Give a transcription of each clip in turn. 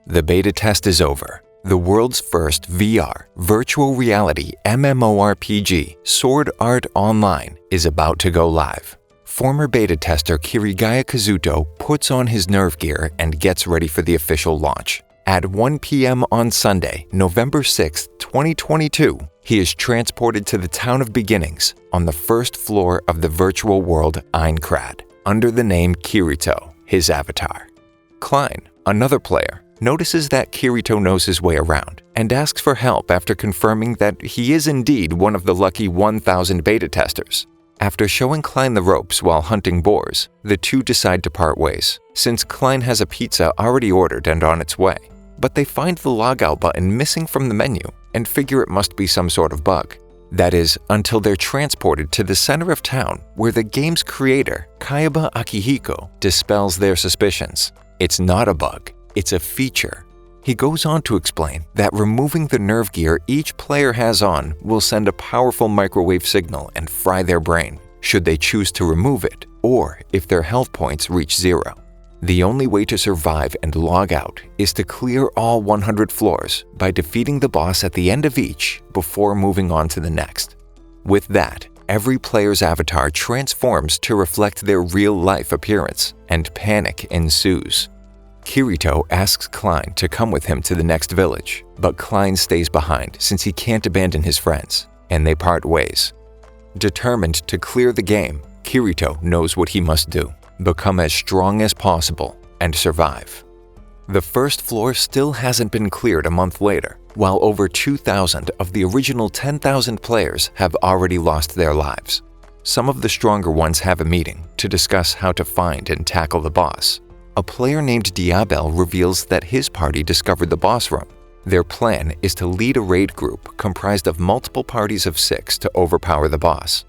The beta test is over. The world's first VR, virtual reality MMORPG, Sword Art Online, is about to go live. Former beta tester Kirigaya Kazuto puts on his nerve gear and gets ready for the official launch. At 1 p.m. on Sunday, November 6, 2022, he is transported to the Town of Beginnings on the first floor of the virtual world Aincrad, under the name Kirito, his avatar. Klein, another player, notices that Kirito knows his way around and asks for help after confirming that he is indeed one of the lucky 1,000 beta testers. After showing Klein the ropes while hunting boars, the two decide to part ways, since Klein has a pizza already ordered and on its way. But they find the logout button missing from the menu and figure it must be some sort of bug. That is, until they're transported to the center of town where the game's creator, Kayaba Akihiko, dispels their suspicions. It's not a bug, it's a feature. He goes on to explain that removing the nerve gear each player has on will send a powerful microwave signal and fry their brain, should they choose to remove it, or if their health points reach 0. The only way to survive and log out is to clear all 100 floors by defeating the boss at the end of each before moving on to the next. With that, every player's avatar transforms to reflect their real-life appearance, and panic ensues. Kirito asks Klein to come with him to the next village, but Klein stays behind since he can't abandon his friends, and they part ways. Determined to clear the game, Kirito knows what he must do: become as strong as possible and survive. The first floor still hasn't been cleared a month later, while over 2,000 of the original 10,000 players have already lost their lives. Some of the stronger ones have a meeting to discuss how to find and tackle the boss. A player named Diabel reveals that his party discovered the boss room. Their plan is to lead a raid group comprised of multiple parties of 6 to overpower the boss.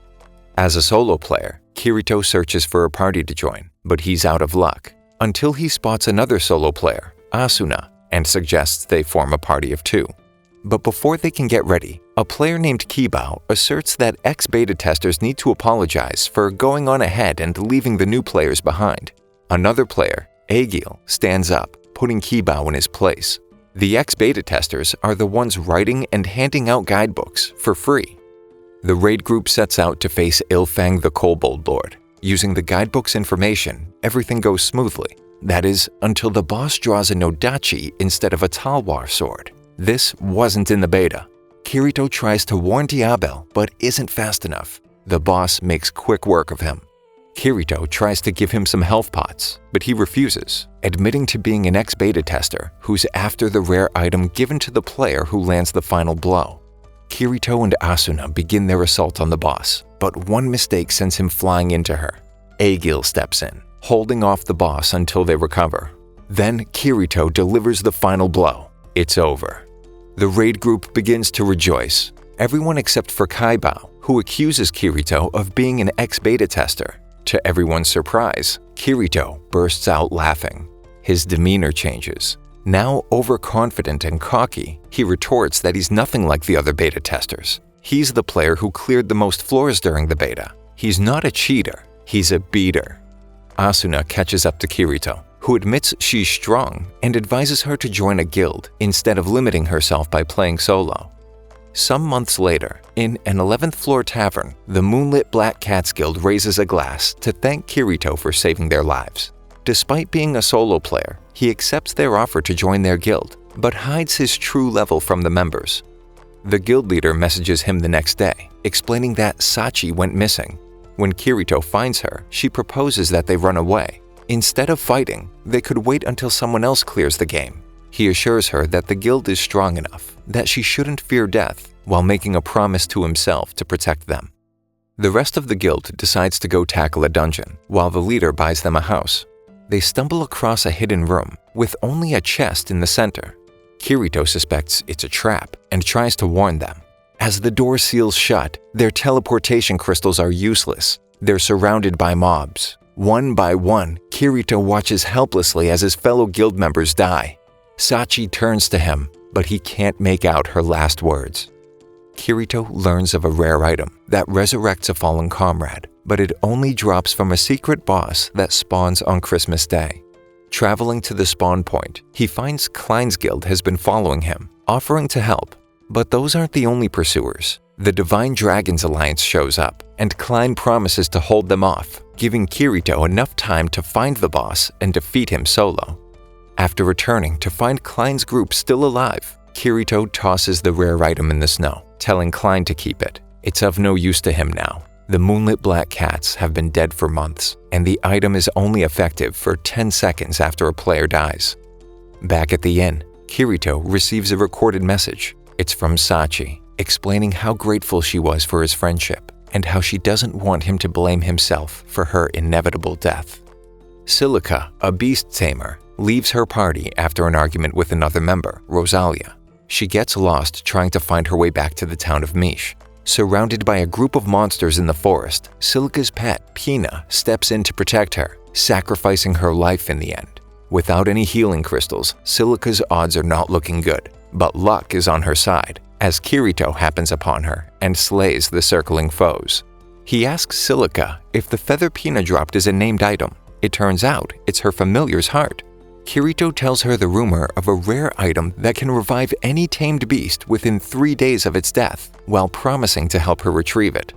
As a solo player, Kirito searches for a party to join, but he's out of luck, until he spots another solo player, Asuna, and suggests they form a party of 2. But before they can get ready, a player named Kibao asserts that ex-beta testers need to apologize for going on ahead and leaving the new players behind. Another player, Egil, stands up, putting Kibao in his place. The ex-beta testers are the ones writing and handing out guidebooks for free. The raid group sets out to face Ilfang the Kobold Lord. Using the guidebook's information, everything goes smoothly. That is, until the boss draws a Nodachi instead of a Talwar sword. This wasn't in the beta. Kirito tries to warn Diabel, but isn't fast enough. The boss makes quick work of him. Kirito tries to give him some health pots, but he refuses, admitting to being an ex-beta tester who's after the rare item given to the player who lands the final blow. Kirito and Asuna begin their assault on the boss, but one mistake sends him flying into her. Egil steps in, holding off the boss until they recover. Then Kirito delivers the final blow. It's over. The raid group begins to rejoice, everyone except for Kaibao, who accuses Kirito of being an ex-beta tester. To everyone's surprise, Kirito bursts out laughing. His demeanor changes. Now overconfident and cocky, he retorts that he's nothing like the other beta testers. He's the player who cleared the most floors during the beta. He's not a cheater, he's a beater. Asuna catches up to Kirito, who admits she's strong and advises her to join a guild instead of limiting herself by playing solo. Some months later, in an 11th floor tavern, the Moonlit Black Cats Guild raises a glass to thank Kirito for saving their lives. Despite being a solo player, he accepts their offer to join their guild, but hides his true level from the members. The guild leader messages him the next day, explaining that Sachi went missing. When Kirito finds her, she proposes that they run away. Instead of fighting, they could wait until someone else clears the game. He assures her that the guild is strong enough, that she shouldn't fear death, while making a promise to himself to protect them. The rest of the guild decides to go tackle a dungeon, while the leader buys them a house. They stumble across a hidden room, with only a chest in the center. Kirito suspects it's a trap, and tries to warn them. As the door seals shut, their teleportation crystals are useless. They're surrounded by mobs. One by one, Kirito watches helplessly as his fellow guild members die. Sachi turns to him, but he can't make out her last words. Kirito learns of a rare item that resurrects a fallen comrade, but it only drops from a secret boss that spawns on Christmas Day. Traveling to the spawn point, he finds Klein's guild has been following him, offering to help. But those aren't the only pursuers. The Divine Dragons Alliance shows up, and Klein promises to hold them off, giving Kirito enough time to find the boss and defeat him solo. After returning to find Klein's group still alive, Kirito tosses the rare item in the snow, telling Klein to keep it. It's of no use to him now. The moonlit black cats have been dead for months, and the item is only effective for 10 seconds after a player dies. Back at the inn, Kirito receives a recorded message. It's from Sachi, explaining how grateful she was for his friendship and how she doesn't want him to blame himself for her inevitable death. Silica, a beast tamer, leaves her party after an argument with another member, Rosalia. She gets lost trying to find her way back to the town of Mish. Surrounded by a group of monsters in the forest, Silica's pet, Pina, steps in to protect her, sacrificing her life in the end. Without any healing crystals, Silica's odds are not looking good, but luck is on her side, as Kirito happens upon her and slays the circling foes. He asks Silica if the feather Pina dropped is a named item. It turns out it's her familiar's heart. Kirito tells her the rumor of a rare item that can revive any tamed beast within 3 days of its death, while promising to help her retrieve it.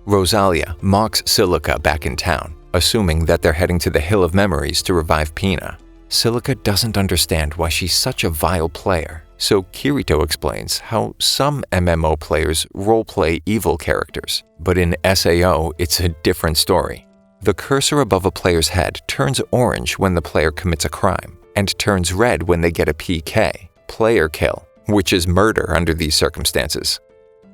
Rosalia mocks Silica back in town, assuming that they're heading to the Hill of Memories to revive Pina. Silica doesn't understand why she's such a vile player, so Kirito explains how some MMO players roleplay evil characters, but in SAO it's a different story. The cursor above a player's head turns orange when the player commits a crime, and turns red when they get a PK, player kill, which is murder under these circumstances.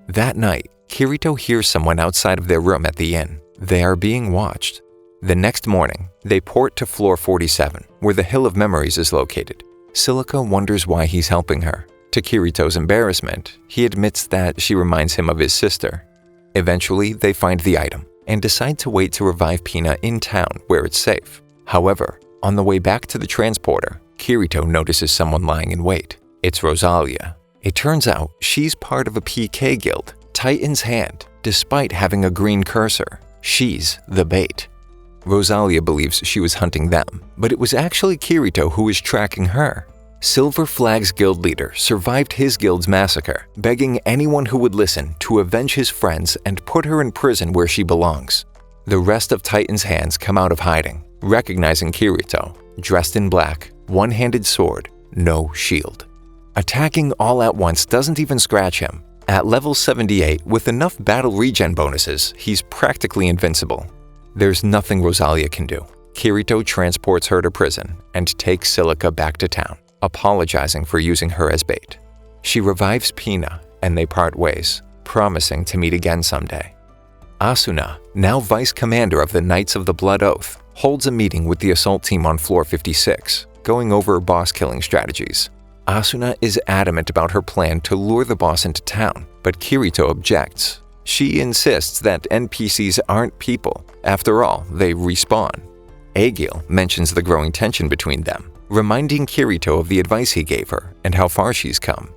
That night, Kirito hears someone outside of their room at the inn. They are being watched. The next morning, they port to floor 47, where the Hill of Memories is located. Silica wonders why he's helping her. To Kirito's embarrassment, he admits that she reminds him of his sister. Eventually, they find the item and decide to wait to revive Pina in town where it's safe. However, on the way back to the transporter, Kirito notices someone lying in wait. It's Rosalia. It turns out she's part of a PK guild, Titan's Hand, despite having a green cursor. She's the bait. Rosalia believes she was hunting them, but it was actually Kirito who was tracking her. Silver Flag's guild leader survived his guild's massacre, begging anyone who would listen to avenge his friends and put her in prison where she belongs. The rest of Titan's Hands come out of hiding, recognizing Kirito, dressed in black, one-handed sword, no shield. Attacking all at once doesn't even scratch him. At level 78, with enough battle regen bonuses, he's practically invincible. There's nothing Rosalia can do. Kirito transports her to prison and takes Silica back to town, apologizing for using her as bait. She revives Pina, and they part ways, promising to meet again someday. Asuna, now vice commander of the Knights of the Blood Oath, holds a meeting with the assault team on floor 56, going over boss-killing strategies. Asuna is adamant about her plan to lure the boss into town, but Kirito objects. She insists that NPCs aren't people. After all, they respawn. Aegil mentions the growing tension between them, reminding Kirito of the advice he gave her and how far she's come.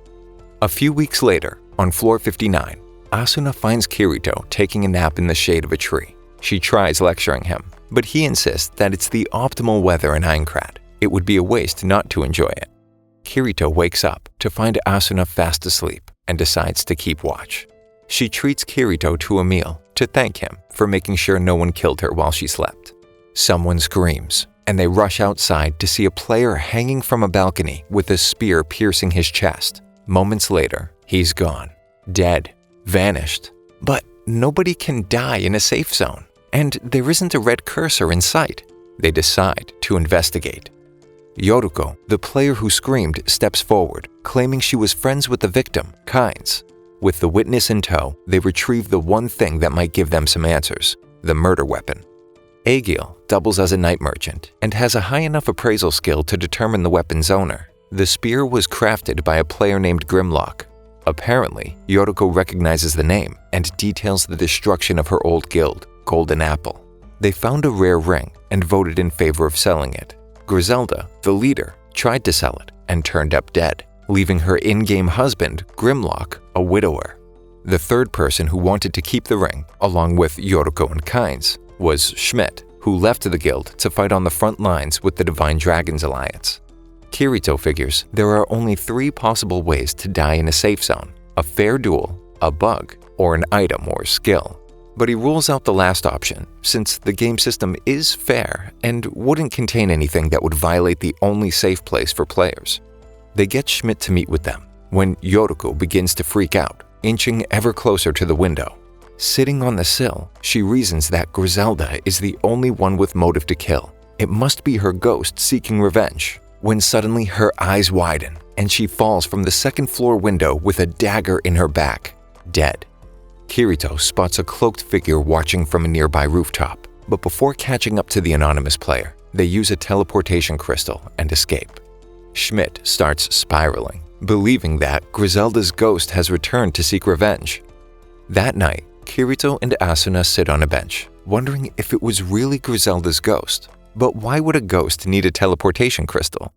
A few weeks later, on floor 59, Asuna finds Kirito taking a nap in the shade of a tree. She tries lecturing him, but he insists that it's the optimal weather in Aincrad. It would be a waste not to enjoy it. Kirito wakes up to find Asuna fast asleep and decides to keep watch. She treats Kirito to a meal to thank him for making sure no one killed her while she slept. Someone screams, and they rush outside to see a player hanging from a balcony with a spear piercing his chest. Moments later, he's gone, dead, vanished. But nobody can die in a safe zone, and there isn't a red cursor in sight. They decide to investigate. Yoruko, the player who screamed, steps forward, claiming she was friends with the victim, Kynes. With the witness in tow, they retrieve the one thing that might give them some answers, the murder weapon. Aegil doubles as a night merchant and has a high enough appraisal skill to determine the weapon's owner. The spear was crafted by a player named Grimlock. Apparently, Yoruko recognizes the name and details the destruction of her old guild, Golden Apple. They found a rare ring and voted in favor of selling it. Griselda, the leader, tried to sell it and turned up dead, leaving her in-game husband, Grimlock, a widower. The third person who wanted to keep the ring, along with Yoruko and Kynes, was Schmidt, who left the guild to fight on the front lines with the Divine Dragons Alliance. Kirito figures there are only 3 possible ways to die in a safe zone: a fair duel, a bug, or an item or skill. But he rules out the last option, since the game system is fair and wouldn't contain anything that would violate the only safe place for players. They get Schmidt to meet with them, when Yoriko begins to freak out, inching ever closer to the window. Sitting on the sill, she reasons that Griselda is the only one with motive to kill. It must be her ghost seeking revenge, when suddenly her eyes widen and she falls from the second-floor window with a dagger in her back, dead. Kirito spots a cloaked figure watching from a nearby rooftop, but before catching up to the anonymous player, they use a teleportation crystal and escape. Schmidt starts spiraling, believing that Griselda's ghost has returned to seek revenge. That night, Kirito and Asuna sit on a bench, wondering if it was really Griselda's ghost. But why would a ghost need a teleportation crystal?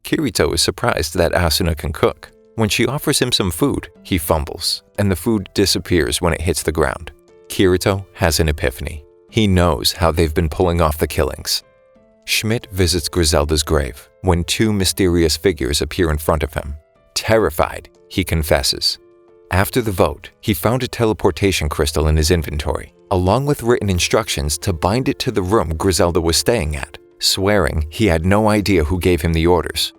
Kirito is surprised that Asuna can cook. When she offers him some food, he fumbles, and the food disappears when it hits the ground. Kirito has an epiphany. He knows how they've been pulling off the killings. Schmidt visits Griselda's grave when 2 mysterious figures appear in front of him. Terrified, he confesses. After the vote, he found a teleportation crystal in his inventory, along with written instructions to bind it to the room Griselda was staying at, swearing he had no idea who gave him the orders.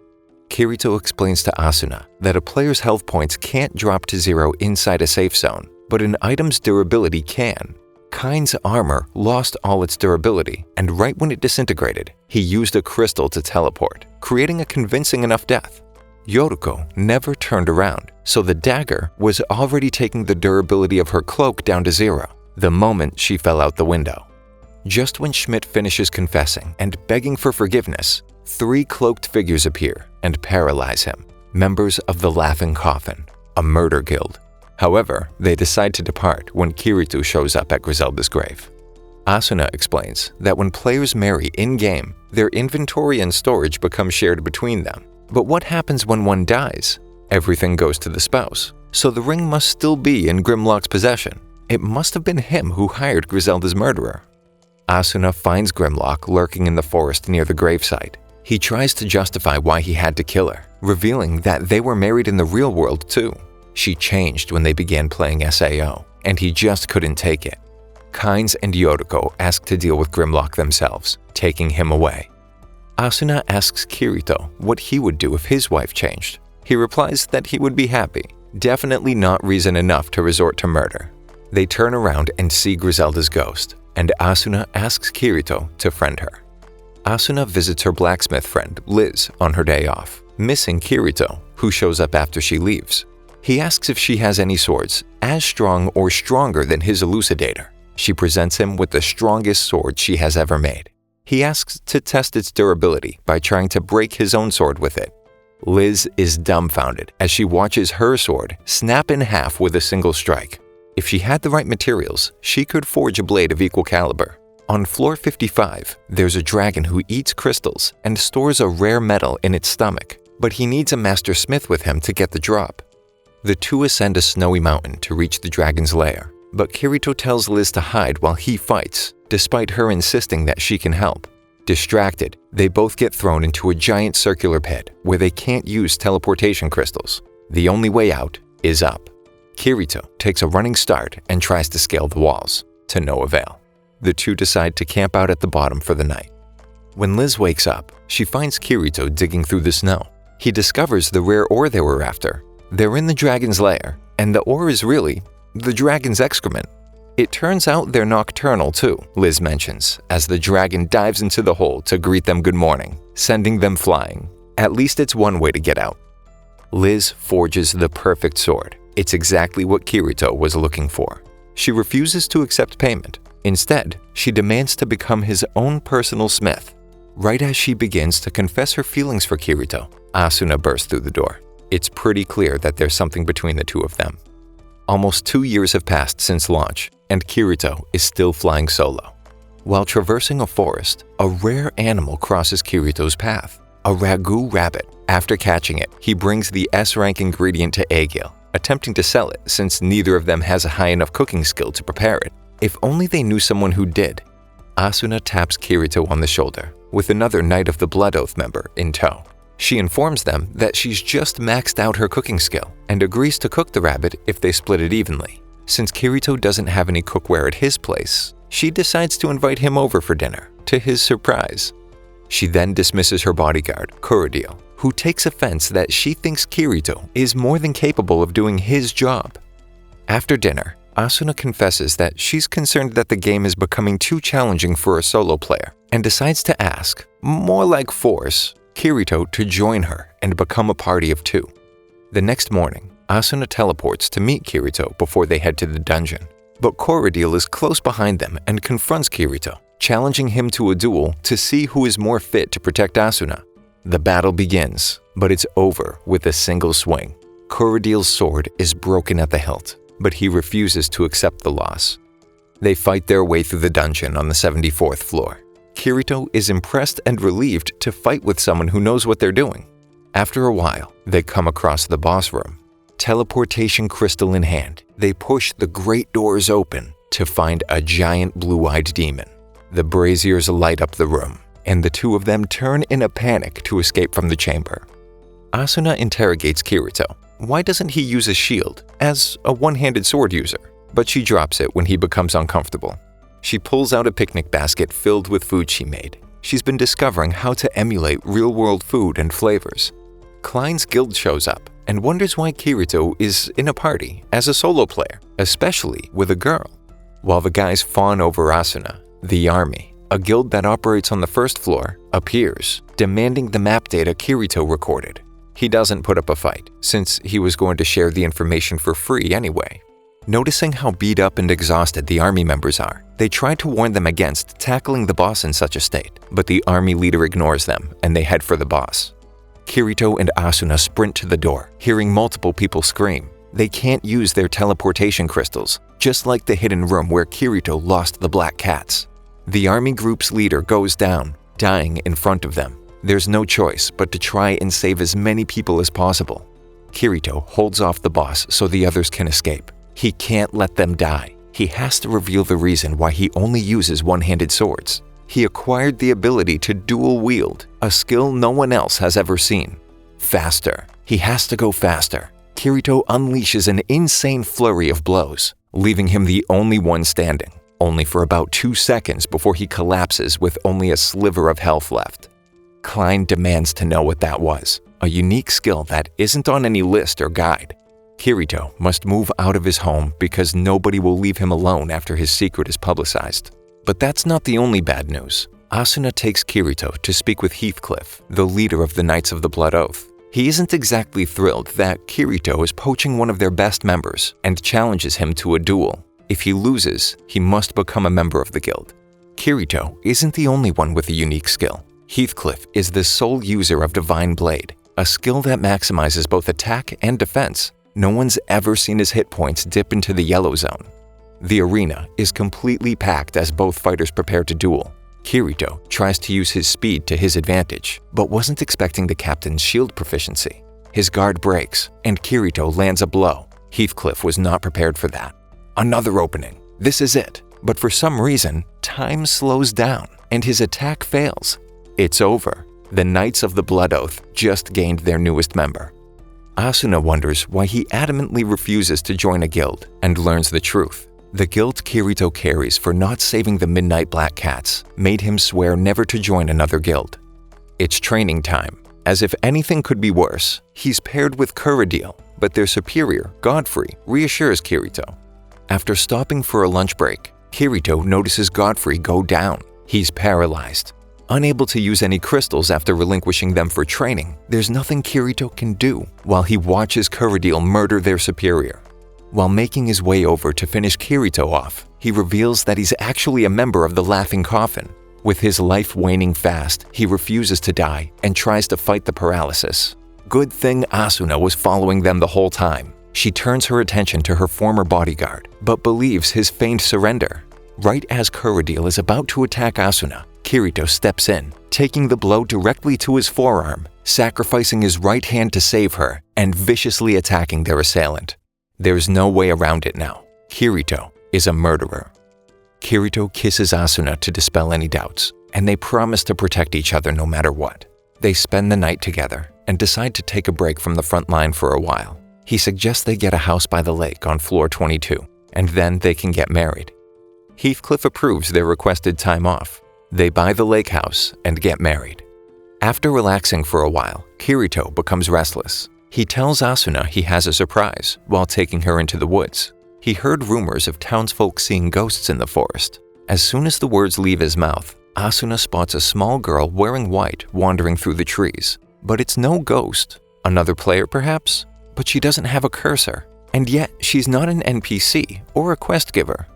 Kirito explains to Asuna that a player's health points can't drop to 0 inside a safe zone, but an item's durability can. Kain's armor lost all its durability, and right when it disintegrated, he used a crystal to teleport, creating a convincing enough death. Yoriko never turned around, so the dagger was already taking the durability of her cloak down to 0 the moment she fell out the window. Just when Schmidt finishes confessing and begging for forgiveness, 3 cloaked figures appear and paralyze him, members of the Laughing Coffin, a murder guild. However, they decide to depart when Kirito shows up at Griselda's grave. Asuna explains that when players marry in-game, their inventory and storage become shared between them. But what happens when one dies? Everything goes to the spouse, so the ring must still be in Grimlock's possession. It must have been him who hired Griselda's murderer. Asuna finds Grimlock lurking in the forest near the gravesite. He tries to justify why he had to kill her, revealing that they were married in the real world too. She changed when they began playing SAO, and he just couldn't take it. Kynes and Yoriko ask to deal with Grimlock themselves, taking him away. Asuna asks Kirito what he would do if his wife changed. He replies that he would be happy, definitely not reason enough to resort to murder. They turn around and see Griselda's ghost, and Asuna asks Kirito to friend her. Asuna visits her blacksmith friend, Liz, on her day off, missing Kirito, who shows up after she leaves. He asks if she has any swords as strong or stronger than his elucidator. She presents him with the strongest sword she has ever made. He asks to test its durability by trying to break his own sword with it. Liz is dumbfounded as she watches her sword snap in half with a single strike. If she had the right materials, she could forge a blade of equal caliber. On floor 55, there's a dragon who eats crystals and stores a rare metal in its stomach, but he needs a master smith with him to get the drop. The 2 ascend a snowy mountain to reach the dragon's lair, but Kirito tells Liz to hide while he fights, despite her insisting that she can help. Distracted, they both get thrown into a giant circular pit where they can't use teleportation crystals. The only way out is up. Kirito takes a running start and tries to scale the walls, to no avail. The 2 decide to camp out at the bottom for the night. When Liz wakes up, she finds Kirito digging through the snow. He discovers the rare ore they were after. They're in the dragon's lair, and the ore is really the dragon's excrement. It turns out they're nocturnal too, Liz mentions, as the dragon dives into the hole to greet them good morning, sending them flying. At least it's one way to get out. Liz forges the perfect sword. It's exactly what Kirito was looking for. She refuses to accept payment. Instead, she demands to become his own personal smith. Right as she begins to confess her feelings for Kirito, Asuna bursts through the door. It's pretty clear that there's something between the 2 of them. Almost 2 years have passed since launch, and Kirito is still flying solo. While traversing a forest, a rare animal crosses Kirito's path, a ragu rabbit. After catching it, he brings the S-rank ingredient to Aegil, attempting to sell it since neither of them has a high enough cooking skill to prepare it. If only they knew someone who did. Asuna taps Kirito on the shoulder, with another Knight of the Blood Oath member in tow. She informs them that she's just maxed out her cooking skill and agrees to cook the rabbit if they split it evenly. Since Kirito doesn't have any cookware at his place, she decides to invite him over for dinner, to his surprise. She then dismisses her bodyguard, Kurudil, who takes offense that she thinks Kirito is more than capable of doing his job. After dinner, Asuna confesses that she's concerned that the game is becoming too challenging for a solo player and decides to ask, more like force, Kirito to join her and become a party of 2. The next morning, Asuna teleports to meet Kirito before they head to the dungeon. But Kurudil is close behind them and confronts Kirito, challenging him to a duel to see who is more fit to protect Asuna. The battle begins, but it's over with a single swing. Kurudil's sword is broken at the hilt, but he refuses to accept the loss. They fight their way through the dungeon on the 74th floor. Kirito is impressed and relieved to fight with someone who knows what they're doing. After a while, they come across the boss room. Teleportation crystal in hand, they push the great doors open to find a giant blue-eyed demon. The braziers light up the room, and the 2 of them turn in a panic to escape from the chamber. Asuna interrogates Kirito. Why doesn't he use a shield as a one-handed sword user? But she drops it when he becomes uncomfortable. She pulls out a picnic basket filled with food she made. She's been discovering how to emulate real-world food and flavors. Klein's guild shows up and wonders why Kirito is in a party as a solo player, especially with a girl. While the guys fawn over Asuna, the army, a guild that operates on the 1st floor, appears, demanding the map data Kirito recorded. He doesn't put up a fight, since he was going to share the information for free anyway. Noticing how beat up and exhausted the army members are, they try to warn them against tackling the boss in such a state, but the army leader ignores them and they head for the boss. Kirito and Asuna sprint to the door, hearing multiple people scream. They can't use their teleportation crystals, just like the hidden room where Kirito lost the black cats. The army group's leader goes down, dying in front of them. There's no choice but to try and save as many people as possible. Kirito holds off the boss so the others can escape. He can't let them die. He has to reveal the reason why he only uses one-handed swords. He acquired the ability to dual wield, a skill no one else has ever seen. Faster. He has to go faster. Kirito unleashes an insane flurry of blows, leaving him the only one standing, only for about 2 seconds before he collapses with only a sliver of health left. Klein demands to know what that was, a unique skill that isn't on any list or guide. Kirito must move out of his home because nobody will leave him alone after his secret is publicized. But that's not the only bad news. Asuna takes Kirito to speak with Heathcliff, the leader of the Knights of the Blood Oath. He isn't exactly thrilled that Kirito is poaching one of their best members and challenges him to a duel. If he loses, he must become a member of the guild. Kirito isn't the only one with a unique skill. Heathcliff is the sole user of Divine Blade, a skill that maximizes both attack and defense. No one's ever seen his hit points dip into the yellow zone. The arena is completely packed as both fighters prepare to duel. Kirito tries to use his speed to his advantage, but wasn't expecting the captain's shield proficiency. His guard breaks, and Kirito lands a blow. Heathcliff was not prepared for that. Another opening. This is it. But for some reason, time slows down, and his attack fails. It's over. The Knights of the Blood Oath just gained their newest member. Asuna wonders why he adamantly refuses to join a guild and learns the truth. The guilt Kirito carries for not saving the Midnight Black Cats made him swear never to join another guild. It's training time. As if anything could be worse, he's paired with Kurudil, but their superior, Godfrey, reassures Kirito. After stopping for a lunch break, Kirito notices Godfrey go down. He's paralyzed. Unable to use any crystals after relinquishing them for training, there's nothing Kirito can do while he watches Kurudil murder their superior. While making his way over to finish Kirito off, he reveals that he's actually a member of the Laughing Coffin. With his life waning fast, he refuses to die and tries to fight the paralysis. Good thing Asuna was following them the whole time. She turns her attention to her former bodyguard, but believes his feigned surrender. Right as Kurudil is about to attack Asuna, Kirito steps in, taking the blow directly to his forearm, sacrificing his right hand to save her, and viciously attacking their assailant. There's no way around it now. Kirito is a murderer. Kirito kisses Asuna to dispel any doubts, and they promise to protect each other no matter what. They spend the night together and decide to take a break from the front line for a while. He suggests they get a house by the lake on floor 22, and then they can get married. Heathcliff approves their requested time off. They buy the lake house and get married. After relaxing for a while, Kirito becomes restless. He tells Asuna he has a surprise while taking her into the woods. He heard rumors of townsfolk seeing ghosts in the forest. As soon as the words leave his mouth, Asuna spots a small girl wearing white wandering through the trees. But it's no ghost. Another player, perhaps? But she doesn't have a cursor. And yet, she's not an NPC or a quest giver.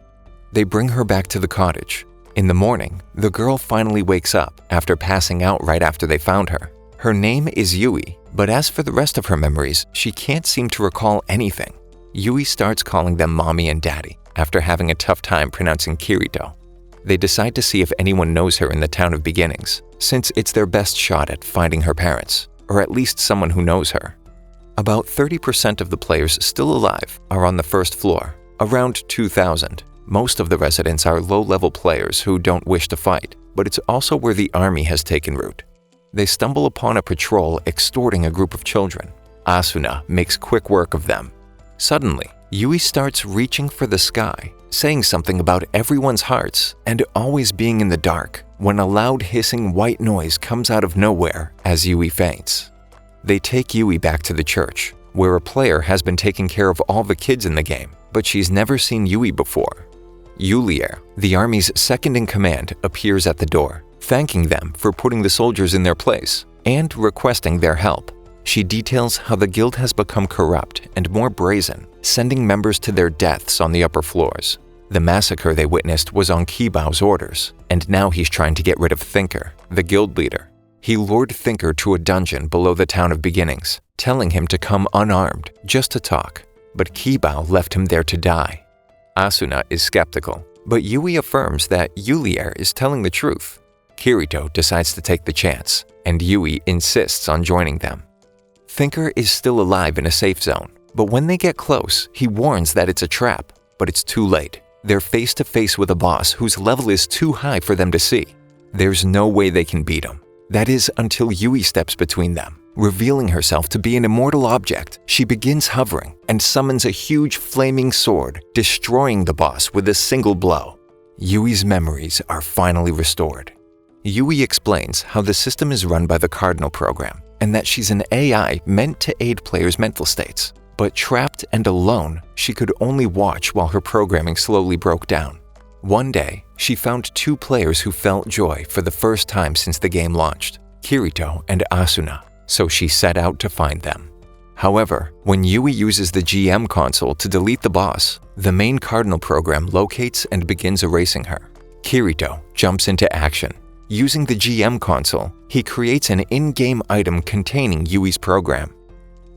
They bring her back to the cottage. In the morning, the girl finally wakes up after passing out right after they found her. Her name is Yui, but as for the rest of her memories, she can't seem to recall anything. Yui starts calling them mommy and daddy after having a tough time pronouncing Kirito. They decide to see if anyone knows her in the town of beginnings, since it's their best shot at finding her parents, or at least someone who knows her. About 30% of the players still alive are on the first floor, around 2,000. Most of the residents are low-level players who don't wish to fight, but it's also where the army has taken root. They stumble upon a patrol extorting a group of children. Asuna makes quick work of them. Suddenly, Yui starts reaching for the sky, saying something about everyone's hearts and always being in the dark when a loud hissing white noise comes out of nowhere as Yui faints. They take Yui back to the church, where a player has been taking care of all the kids in the game, but she's never seen Yui before. Yulier, the army's second-in-command, appears at the door, thanking them for putting the soldiers in their place and requesting their help. She details how the guild has become corrupt and more brazen, sending members to their deaths on the upper floors. The massacre they witnessed was on Kibao's orders, and now he's trying to get rid of Thinker, the guild leader. He lured Thinker to a dungeon below the town of beginnings, telling him to come unarmed, just to talk. But Kibao left him there to die. Asuna is skeptical, but Yui affirms that Yulier is telling the truth. Kirito decides to take the chance, and Yui insists on joining them. Thinker is still alive in a safe zone, but when they get close, he warns that it's a trap, but it's too late. They're face to face with a boss whose level is too high for them to see. There's no way they can beat him. That is until Yui steps between them. Revealing herself to be an immortal object, she begins hovering and summons a huge flaming sword, destroying the boss with a single blow. Yui's memories are finally restored. Yui explains how the system is run by the Cardinal program and that she's an AI meant to aid players' mental states. But trapped and alone, she could only watch while her programming slowly broke down. One day, she found two players who felt joy for the first time since the game launched, Kirito and Asuna, so she set out to find them. However, when Yui uses the GM console to delete the boss, the main Cardinal program locates and begins erasing her. Kirito jumps into action. Using the GM console, he creates an in-game item containing Yui's program.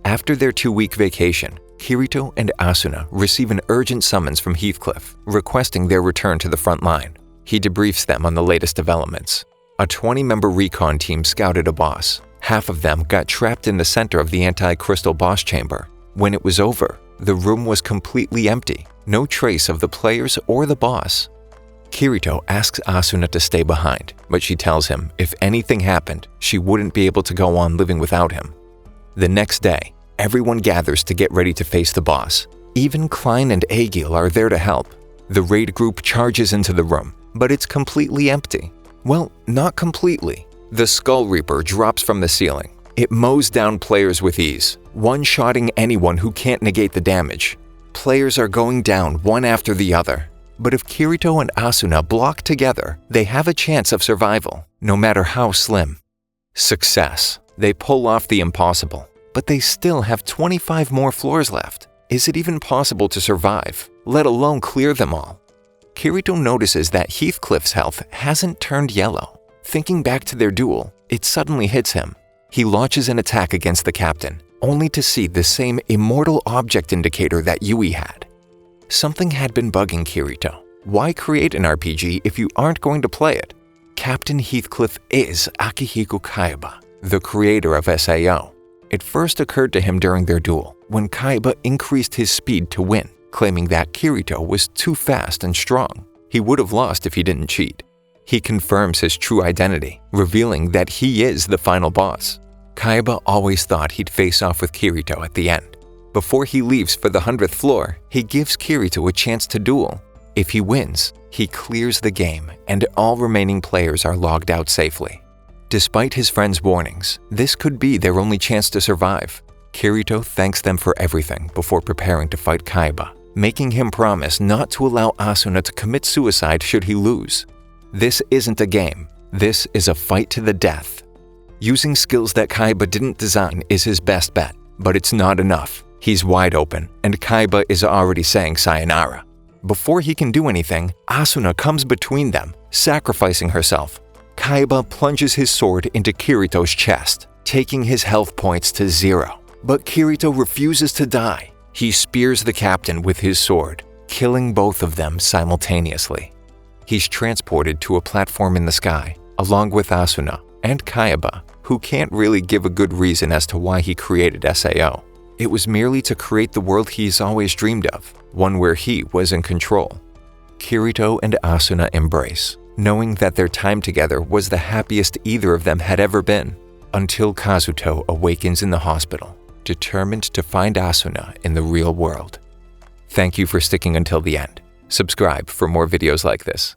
After their 2-week vacation, Kirito and Asuna receive an urgent summons from Heathcliff, requesting their return to the front line. He debriefs them on the latest developments. A 20-member recon team scouted a boss. Half of them got trapped in the center of the anti-crystal boss chamber. When it was over, the room was completely empty, no trace of the players or the boss. Kirito asks Asuna to stay behind, but she tells him if anything happened, she wouldn't be able to go on living without him. The next day, everyone gathers to get ready to face the boss. Even Klein and Agil are there to help. The raid group charges into the room, but it's completely empty. Well, not completely. The Skull Reaper drops from the ceiling. It mows down players with ease, one-shotting anyone who can't negate the damage. Players are going down one after the other. But if Kirito and Asuna block together, they have a chance of survival, no matter how slim. Success. They pull off the impossible, but they still have 25 more floors left. Is it even possible to survive, let alone clear them all? Kirito notices that Heathcliff's health hasn't turned yellow. Thinking back to their duel, it suddenly hits him. He launches an attack against the captain, only to see the same immortal object indicator that Yui had. Something had been bugging Kirito. Why create an RPG if you aren't going to play it? Captain Heathcliff is Akihiko Kaiba, the creator of SAO. It first occurred to him during their duel, when Kaiba increased his speed to win, claiming that Kirito was too fast and strong. He would have lost if he didn't cheat. He confirms his true identity, revealing that he is the final boss. Kaiba always thought he'd face off with Kirito at the end. Before he leaves for the 100th floor, he gives Kirito a chance to duel. If he wins, he clears the game and all remaining players are logged out safely. Despite his friend's warnings, this could be their only chance to survive. Kirito thanks them for everything before preparing to fight Kaiba, making him promise not to allow Asuna to commit suicide should he lose. This isn't a game. This is a fight to the death. Using skills that Kaiba didn't design is his best bet, but it's not enough. He's wide open, and Kaiba is already saying sayonara. Before he can do anything, Asuna comes between them, sacrificing herself. Kaiba plunges his sword into Kirito's chest, taking his health points to 0. But Kirito refuses to die. He spears the captain with his sword, killing both of them simultaneously. He's transported to a platform in the sky, along with Asuna and Kaiba, who can't really give a good reason as to why he created SAO. It was merely to create the world he's always dreamed of, one where he was in control. Kirito and Asuna embrace, knowing that their time together was the happiest either of them had ever been, until Kazuto awakens in the hospital, determined to find Asuna in the real world. Thank you for sticking until the end. Subscribe for more videos like this.